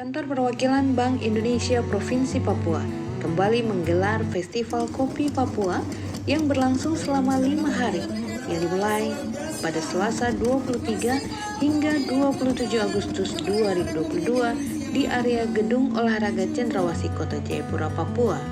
Kantor Perwakilan Bank Indonesia Provinsi Papua kembali menggelar Festival Kopi Papua yang berlangsung selama 5 hari yang dimulai pada Selasa 23 hingga 27 Agustus 2022 di area Gedung Olahraga Cendrawasih Kota Jayapura, Papua.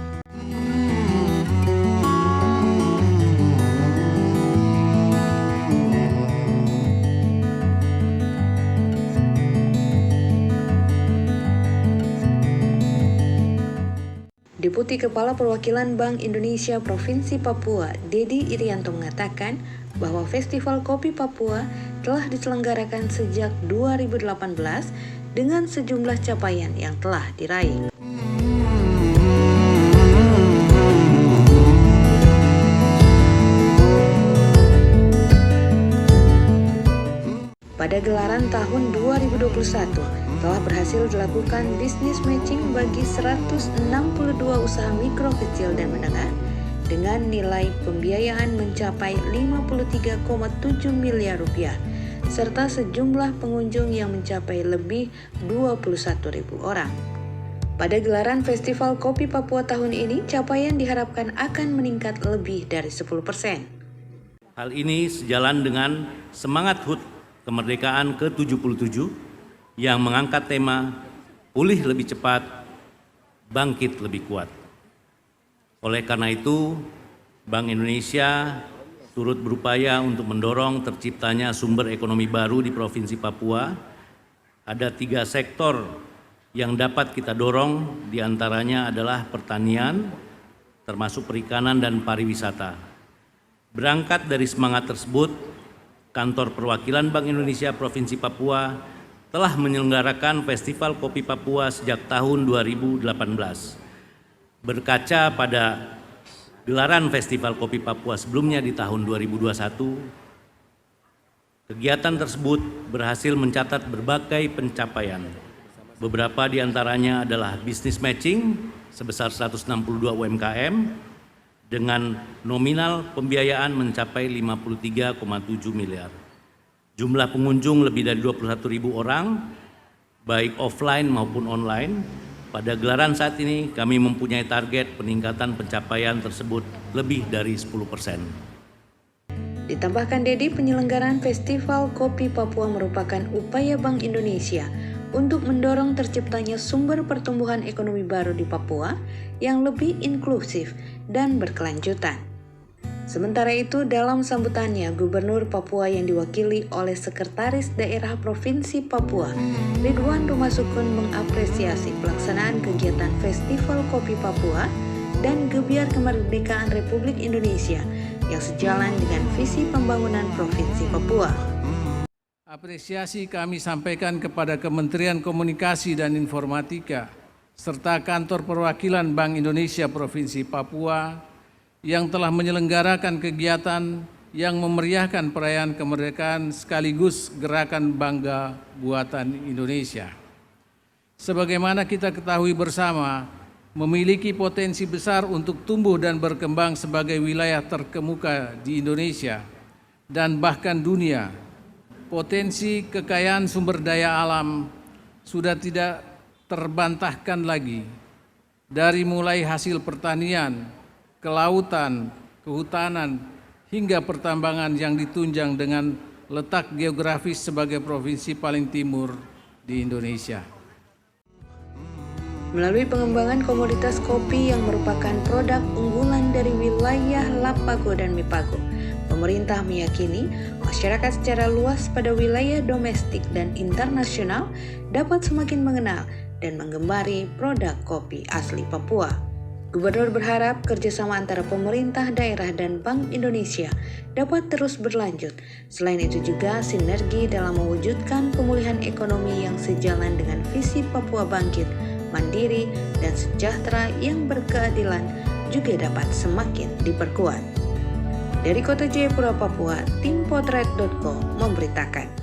Deputi Kepala Perwakilan Bank Indonesia Provinsi Papua, Dedi Irianto mengatakan bahwa Festival Kopi Papua telah diselenggarakan sejak 2018 dengan sejumlah capaian yang telah diraih. Pada gelaran tahun 2021, telah berhasil dilakukan bisnis matching bagi 162 usaha mikro, kecil, dan menengah dengan nilai pembiayaan mencapai 53,7 miliar rupiah, serta sejumlah pengunjung yang mencapai lebih 21.000 orang. Pada gelaran Festival Kopi Papua tahun ini, capaian diharapkan akan meningkat lebih dari 10%. Hal ini sejalan dengan semangat HUT kemerdekaan ke-77 yang mengangkat tema pulih lebih cepat, bangkit lebih kuat. Oleh karena itu, Bank Indonesia turut berupaya untuk mendorong terciptanya sumber ekonomi baru di Provinsi Papua. Ada 3 sektor yang dapat kita dorong, diantaranya adalah pertanian, termasuk perikanan dan pariwisata. Berangkat dari semangat tersebut, Kantor Perwakilan Bank Indonesia Provinsi Papua telah menyelenggarakan Festival Kopi Papua sejak tahun 2018. Berkaca pada gelaran Festival Kopi Papua sebelumnya di tahun 2021, kegiatan tersebut berhasil mencatat berbagai pencapaian. Beberapa di antaranya adalah bisnis matching sebesar 162 UMKM dengan nominal pembiayaan mencapai 53,7 miliar. Jumlah pengunjung lebih dari 21.000 orang, baik offline maupun online. Pada gelaran saat ini kami mempunyai target peningkatan pencapaian tersebut lebih dari 10%. Ditambahkan Dedi, penyelenggaraan Festival Kopi Papua merupakan upaya Bank Indonesia untuk mendorong terciptanya sumber pertumbuhan ekonomi baru di Papua yang lebih inklusif dan berkelanjutan. Sementara itu, dalam sambutannya, Gubernur Papua yang diwakili oleh Sekretaris Daerah Provinsi Papua, Ridwan Rumasukun, mengapresiasi pelaksanaan kegiatan Festival Kopi Papua dan Gebiar Kemerdekaan Republik Indonesia yang sejalan dengan visi pembangunan Provinsi Papua. Apresiasi kami sampaikan kepada Kementerian Komunikasi dan Informatika serta Kantor Perwakilan Bank Indonesia Provinsi Papua yang telah menyelenggarakan kegiatan yang memeriahkan perayaan kemerdekaan sekaligus gerakan Bangga Buatan Indonesia. Sebagaimana kita ketahui bersama, memiliki potensi besar untuk tumbuh dan berkembang sebagai wilayah terkemuka di Indonesia dan bahkan dunia. Potensi kekayaan sumber daya alam sudah tidak terbantahkan lagi, dari mulai hasil pertanian, kelautan, kehutanan, hingga pertambangan yang ditunjang dengan letak geografis sebagai provinsi paling timur di Indonesia. Melalui pengembangan komoditas kopi yang merupakan produk unggulan dari wilayah Lapago dan Mipago, pemerintah meyakini masyarakat secara luas pada wilayah domestik dan internasional dapat semakin mengenal dan menggemari produk kopi asli Papua. Gubernur berharap kerjasama antara pemerintah daerah dan Bank Indonesia dapat terus berlanjut. Selain itu juga sinergi dalam mewujudkan pemulihan ekonomi yang sejalan dengan visi Papua bangkit, mandiri, dan sejahtera yang berkeadilan juga dapat semakin diperkuat. Dari Kota Jayapura, Papua, tim Potret.co memberitakan.